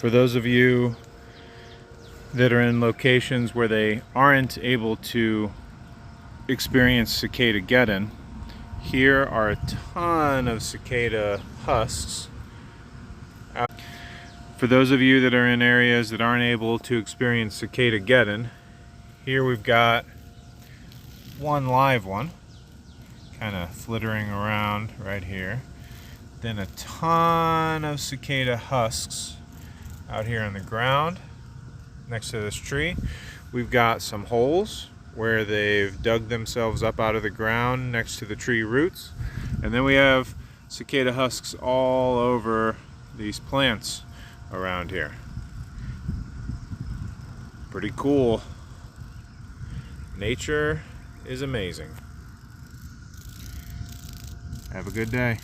For those of you that are in locations where they aren't able to experience cicada geddon, here are a ton of cicada husks. For those of you that are in areas that aren't able to experience cicada geddon, here we've got one live one kind of flittering around right here. Then a ton of cicada husks out here on the ground next to this tree. We've got some holes where they've dug themselves up out of the ground next to the tree roots. And then we have cicada husks all over these plants around here. Pretty cool. Nature is amazing. Have a good day.